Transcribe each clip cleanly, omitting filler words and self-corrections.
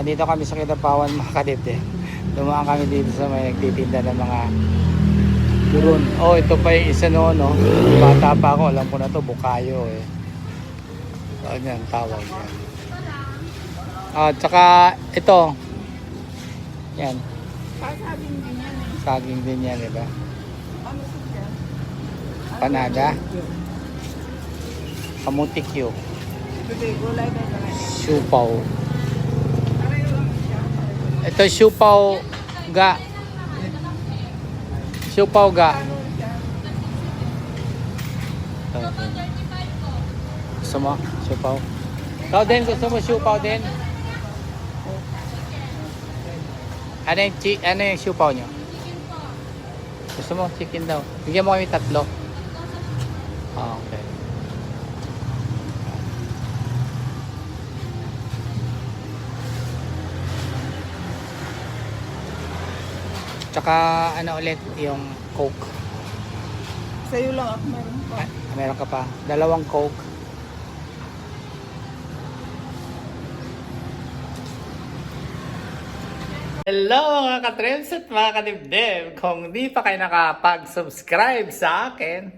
Dito kami sa Kidapawan mga kadete. Dumaan kami dito sa may nagtitinda ng mga turon. Oh, ito pa yung isa noon, no? Bata pa ako, alam ko na to, Bukayo eh. So, yan, tawag yan. Tsaka ito. Yan. Saging din yan eh. Saging din yan, diba? Ano po yan? Panada. Kamutikyo. Ito din, gulay na lang. Siupaw. Pareho lang siya. Ito siupaw ga. Siupaw ga. Ano siya? Gusto mo? Siupaw. Ikaw din, gusto mo siupaw din? Ano yung siupaw nyo? Gusto mo? Chicken daw. Bigyan mo kami 3. Okay. Tsaka ano ulit yung Coke. Sa'yo lang ako meron pa. Meron ka pa. 2 Coke. Hello mga ka-trends at mga ka-dibdib. Kung di pa kayo nakapag-subscribe sa akin,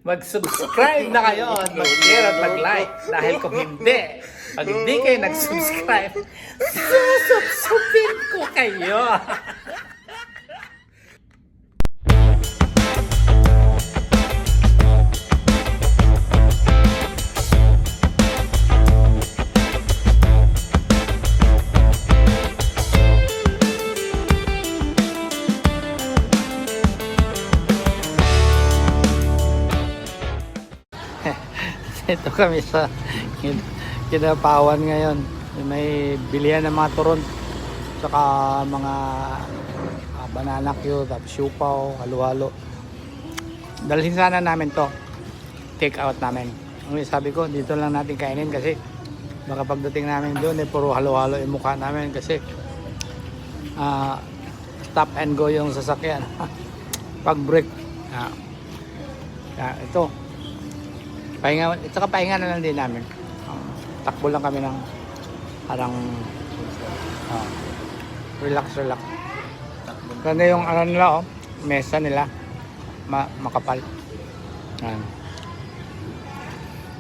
mag-subscribe na kayo at mag-share at mag-like. Dahil kung hindi, pag hindi kayo nag-subscribe, susubsubin ko kayo. Ito kami sa Kidapawan ngayon. May bilihan ng mga turon. Tsaka mga banana cue, tapos siupaw, halo-halo. Dalhin sana namin to. Take out namin. Sabi ko, dito lang natin kainin kasi baka pagdating namin doon, puro halo-halo yung mukha namin kasi stop and go yung sasakyan. Pag break. Ito. Pahinga, saka pahinga na lang din namin. Takbo lang kami ng parang relax. Ganda yung ano nila, mesa nila. Makapal.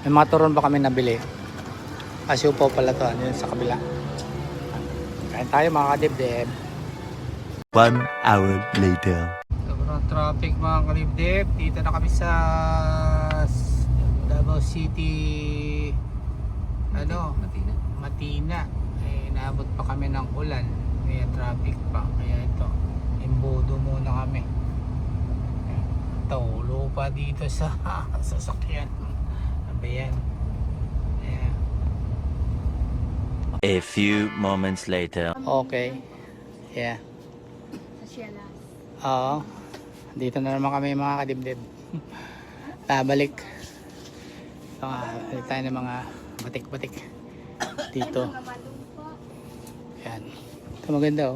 May mga turon pa kami nabili. Siupaw pala to, yun sa kabila. Kain tayo mga kadibdib. 1 hour later. Sobrang traffic mga kadibdib. Dito na kami sa Davao City, Matina. Naabot pa kami ng ulan, kaya traffic pa, kaya ito imbodo muna kami. Taulo pa dito sa sasakyan. Ano yan? A few moments later. Okay. Yeah. Oo. Dito na naman kami mga kadibdib. Balik tayo ng mga batik-batik dito. Yan. Ito maganda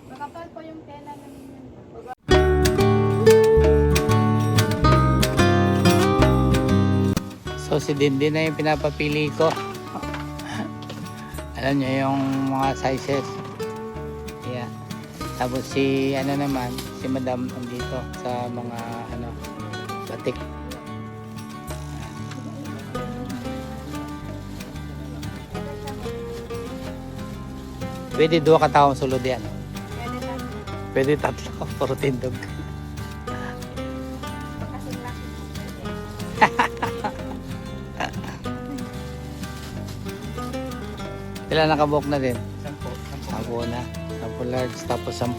Makapal po yung tela namin. So si Dindin na yung pinapapili ko. Alam nyo yung mga sizes. Yeah. Tapos si naman, si Madam andito sa mga batik. Pwede 2 katawang sulod yan. Pwede 3. Puro tindog. Ilan nakabook na din? 10 na. 10 large. Tapos 10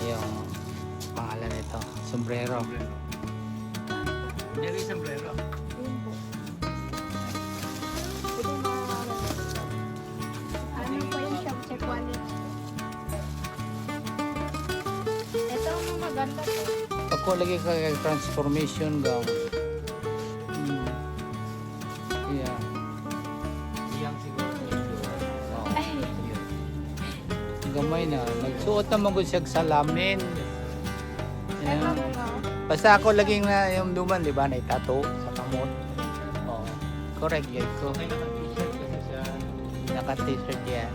yung pangalan nito. Sombrero. Yan yung sombrero. Ano po yung shop check quality? Ito ang maganda to. Ako lagi kay transformation gang. Yeah. Iyang siguro. Gamay na. Nagsuot na magod siya sa salamin. Ito nga. Basta ako laging na yung duman, di ba? Na itato sa kamot. Oo. Correct, yun ko. naka-t-shirt yan.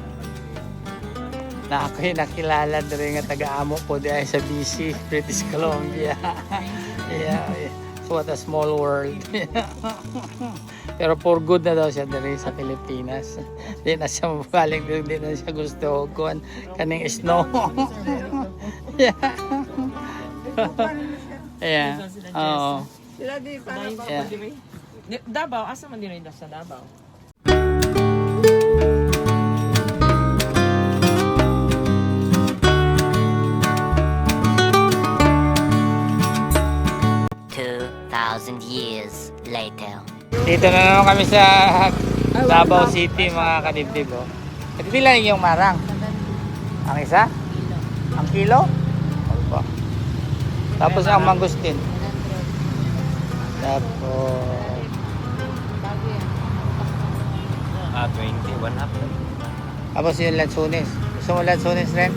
Na ako'y nakilala na rin nga taga-amo po di ay sa BC, British Columbia. Yeah. So what a small world. Pero for good na daw siya diri sa Pilipinas. Di na siya mabaling, di na siya gusto kuan kaning snow. Yeah. Yeah. Oo. Sila di para pa. Yeah. Davao, asa man din sa Davao? Years later. Dito na naman kami sa Davao City mga kadibdib. Oh. Ito lang yung marang. Ang isa? Ang kilo? Opo. Tapos ang mangustin. Tapos 20, 1 half. tapos yung lansunis. Gusto mo lansunis rin?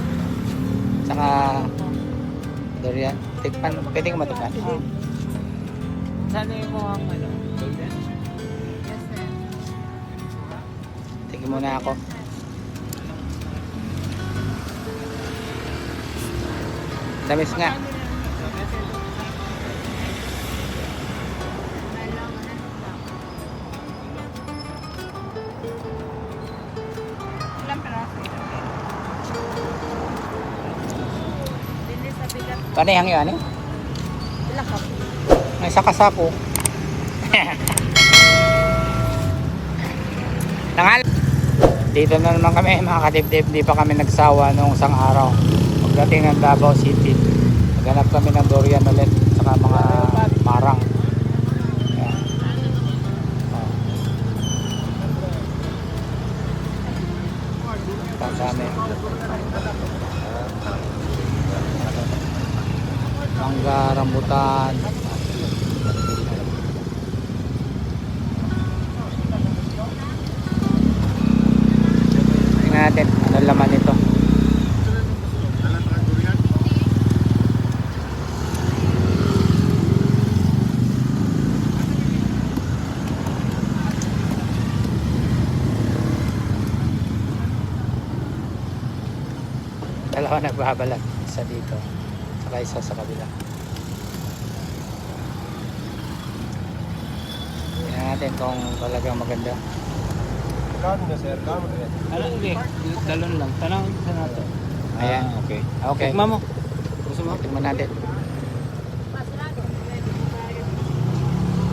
Saka durian. Tikpan. Pwede ka matikman? Sana yung mukhang ano, golden? Tingin muna ako. Tamis nga. Ilang peraso? Dili sa bigat. Panihang yun, ano? Ilang ka? May isa kasapo. Tangal. Dito na naman kami mga kadibdib. Di pa kami nagsawa noong isang araw. Pagdating ng Davao City, naghanap kami ng durian ulit. Saka mga marang. Ayan. Oh. Pagkami. Mangga, rambutan. Tingnan natin ano laman nito. Dalawa nagbabalat. Isa dito. Saka isa sa kabila. Tingnan natin kung talagang maganda. Ano, hindi. Dalon lang. Tanang sa nato. Ayan. Okay. Okay. Tikman mo. Gusto mo? Tingnan natin.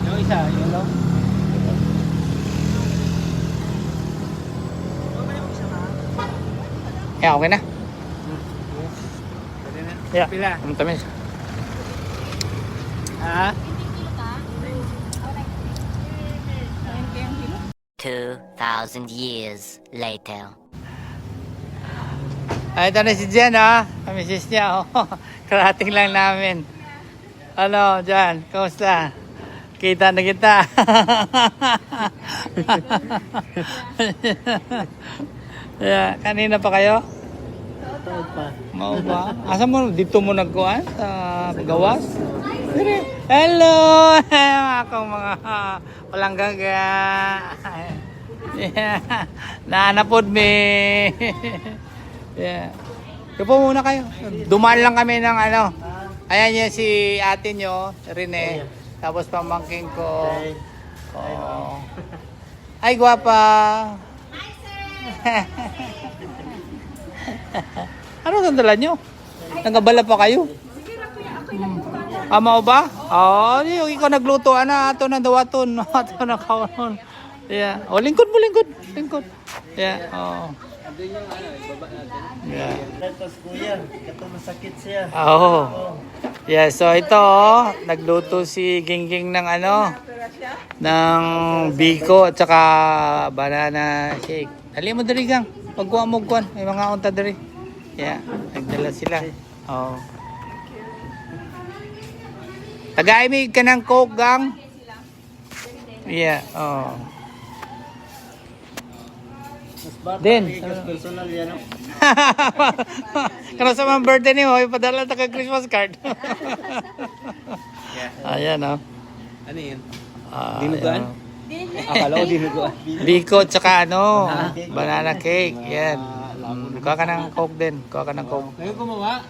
Yung isa, yun lang. Yeah, okay na. Yeah. Pila? Ang tamis. Ha? 2,000 years later. Ay, ito na si Jen, ha? Kamisis niya, oh. Karating lang namin. Ano, Jen? Kamusta? Kita na kita. Yeah, kanina pa kayo? Mau ba? Asa mo? Dito mo nagkuhan? Sa gawas? Dire. Hello! Akong mga walang gaga. Yeah. Naanapod me. Yeah. Yupo muna kayo. Dumaan lang kami ng ano. Ayan yan si ate nyo, Rene. Tapos pamangking ko. Oh. Ay, gwapa. Ano sandala nyo? Nagabala pa kayo? Mao ba? Oh, yung ikaw nagluto ana ato na dawaton, ato na kaon. Yeah. Oh, lingkod mo, lingkod. Lingkod. Yeah. Oh. Yeah. Tapos kuya, katong masakit siya. Oh. Yeah, so ito oh, nagluto si Gingging ng ano, ng biko at saka banana shake. Dali mo dali gang. Pagkuha mo kuan, may mga unta dali. Yeah, nagdala sila. Oh. Tagaimig ka ng Coke gang. Yeah, oh. Din. Personal yan. Kano sa mga birthday ni mo, ipadala ta kag Christmas card. Ayan oh. Ano yun? Ah, Dinuguan? ayan. Akala ko dinugo. Biko tsaka ano, banana cake. Yan. Kuha ka ng Coke din. Kuha ka ng Coke. Kayo gumawa?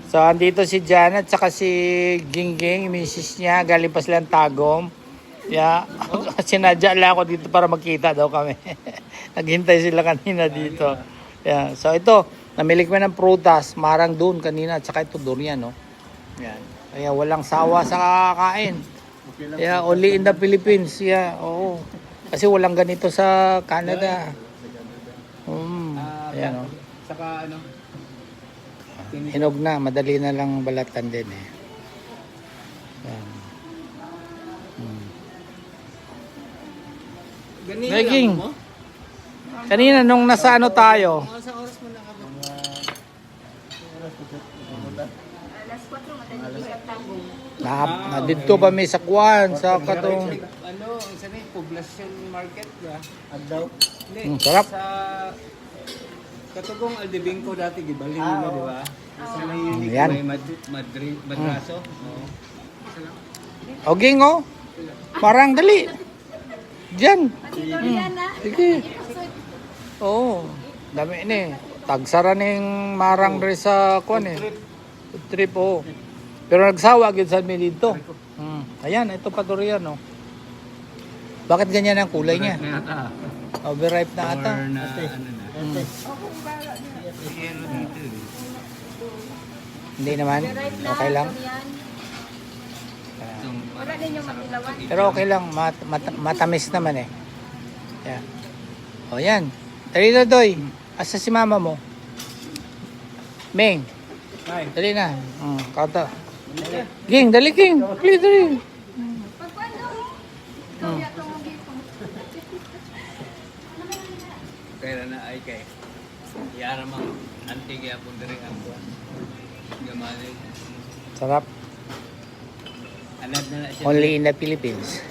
So, andito si Janet tsaka si Gingging, misis niya. Galing pa silang Tagum. Yeah. Sinadya lang ako dito para magkita daw kami. Naghintay sila kanina dito. Yeah. So, ito. Namili kami ng prutas. Marang doon kanina. Tsaka ito durian, no? Yan. Kaya walang sawa sa kakain. Yeah, only in the Philippines. Yeah, oo. Kasi walang ganito sa Canada. Ayan, oh. Saka ano? Hinog na, madali na lang balatan din eh. Ayan. Ganito Naging. mo? Kanina nung nasa ano tayo, Sa oras mo nakabot. Alas 4, madaling sa tagong. na dito ba may sakwan sa katong Ano, ang sanay, poblasyon market ba? Agdaw. Hindi. sarap. Sa Katugong Aldebingko dati, gibalhin mo, di ba? Sa may unique, Yan. may madraso. Oo. Oging oh. Parang dali. Diyan. Yan na. Sige. Oo. Dami ni. Tagsara ning marang dre sa kuan eh. Food trip oh. Pero nagsawa gyud sa mi dito. Ayan, ito pa durian oh. Bakit ganyan ang kulay niya? Nata. Overripe na ata. Or na, ano na. Hindi naman. Okay lang. Wala din yung matilawan. Pero okay lang, matamis naman eh. Yeah. O yan. Dali na, Doy. Asa si mama mo? Meng. Ay. Dali na. Kata. Ging, dali Ging. Dali. Pagpano? Ikaw yato mo dito. Kaya na ay kay. Yara mang antigya po diri ang buwan. Gamalin. Sarap. Anad na siya. Only in the Philippines.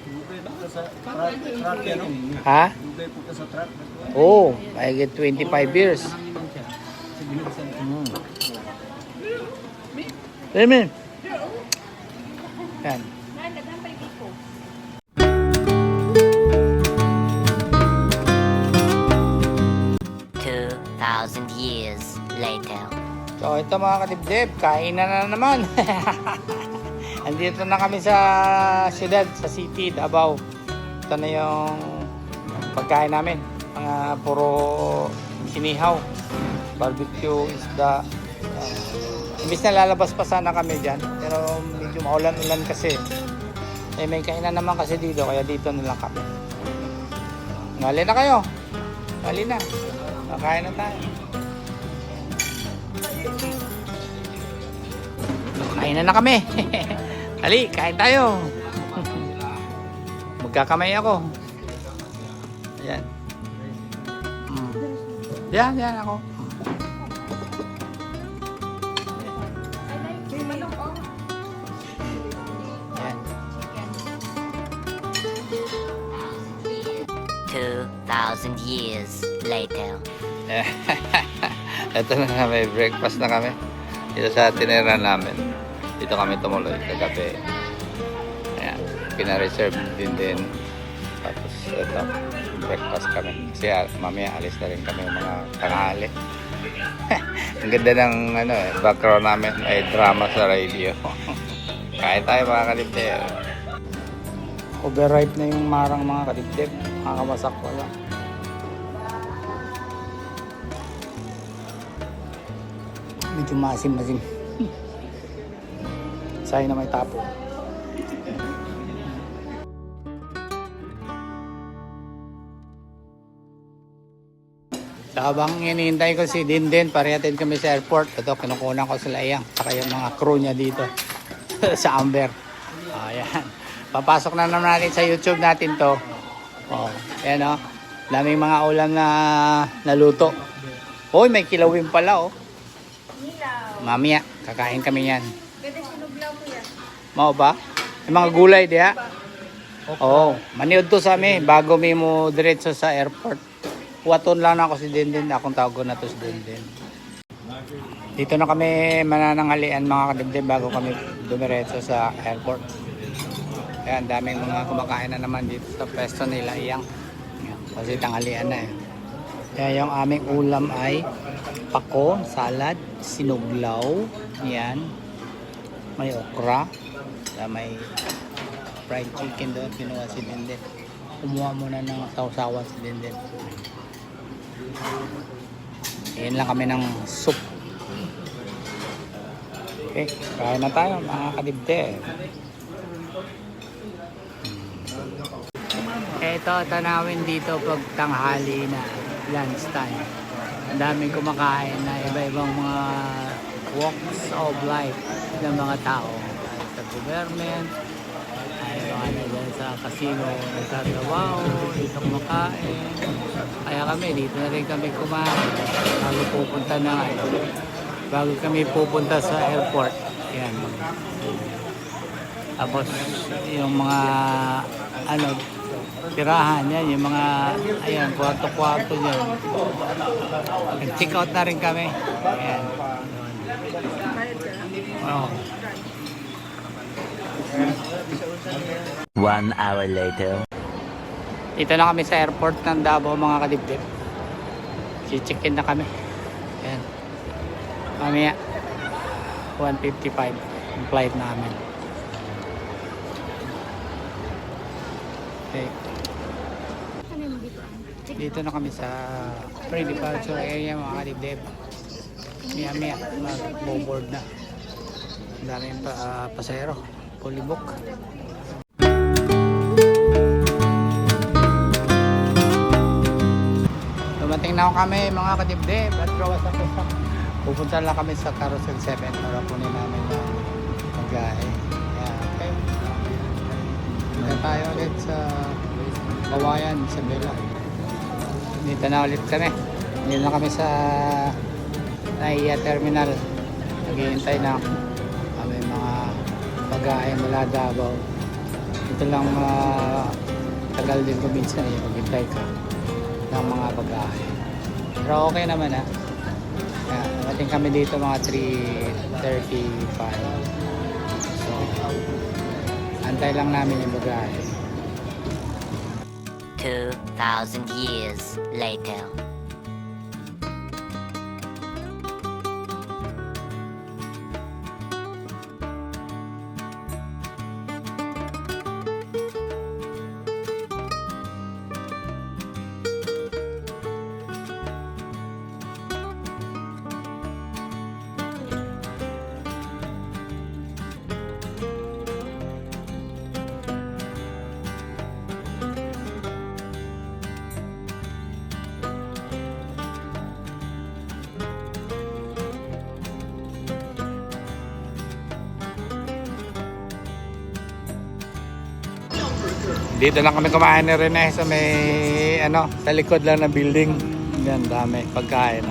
Dugay po ka sa truck yan, no? Ha? Dugay po ka sa truck. Oo. I get 25 years. Hanginan siya. Sa binuksan. Amen. Yan. Nagdagan pa dito. 2,000 years later. So ito mga kadibdib, kainan na naman. Andito na kami sa siyudad, sa city, Davao. Ito na yung pagkain namin. Mga puro sinihaw, barbecue, isda. Imbis na lalabas pa sana kami dyan, pero medyo maulan-ulan kasi. Eh, may kainan naman kasi dito, kaya dito na lang kami. Ngali na kayo. Ngali na. Kakain na tayo. Kain na kami. Hali, kain tayo. Magkakamay ako. Ayan. Yan ako. Ayan. 2,000 years later. Ito na nga, may breakfast na kami. Dito sa tinira namin. Dito kami tumuloy kagabi. Ayan, pina-reserve din. Tapos ito, breakfast kami. Kasi mamaya alis na rin kami mga tanghali. Ang ganda ng background namin ay drama sa radio. Kain tayo mga kaliptip. Overripe na yung marang mga kaliptip. Makakamasak wala. Medyo masim-masim. Sayang na may tapo. So, habang hinihintay ko si Dinden, parihatin kami sa airport. Ito, kinukunan ko sila iyang. Saka yung mga crew niya dito sa Amber. Ayan. Papasok na naman natin sa YouTube natin to. Oh, ayan o. Daming mga ulam na naluto. Hoy, may kilawin pala oh. Mamaya, kakain kami yan. Pwede sinublaw ko yan. Mao ba? May mga gulay diha. Oo, maniod to sa amin bago mi mo diretso sa airport. Waton lang ako si Denden, akong tawag na to si Denden. Dito na kami manananghalian mga kadibdib bago kami dumiretso sa airport. Ayan, daming mga kumakain na naman dito sa pwesto nila iyang. Ayan, kasi tanghalian na eh. Kaya yung aming ulam ay pako, salad, sinuglaw, yan. May okra, may fried chicken doon, kinuha si Dindin. Kumuha muna ng sausawan si Dindin. Ayan lang kami ng soup. Okay, kain na tayo mga kadibdib. Ito, tanawin dito pag tanghali na, lunch time. Ang daming kumakain na iba-ibang mga walks of life ng mga tao. Sa government, ay mga na dyan sa casino, nagtatrabaho, dito kumakain. Kaya kami, dito na rin kami kumain. Bago kami pupunta sa airport. Yan. Tapos, yung mga, tirahan yan, yung mga, ayan, kwarto-kwarto dyan. Nag-check out na rin kami. Ayan. Oh. 1 hour later. Dito na kami sa airport ng Davao mga kadibdib. Si-check-in na kami. Ayan. Mamaya 1:55 yung flight namin. Okay. Dito na kami sa pre-departure area mga kadibdib. Maya mag-board na. Ang daming pasahero. Fully book. Dumating na kami mga kadibdib at rawas na sa pupunta lang kami sa Carousel 7 para kunin namin yung pagkain. Yeah, okay. Punta tayo ulit sa Kawayan, sa Bella. Dito na ulit kami. Dito na kami sa Naiya Terminal. Naghihintay na kami mga pagkain mula Davao. Ito lang tagal din ko minsan maghintay ka ng mga pagkain. Pero okay naman ha. Dumating kami dito mga 3:35. So, antay lang namin yung bagay. 2,000 years later. Dito lang kami kumain ni Rene sa may sa likod lang ng building. Yan, dami pagkain.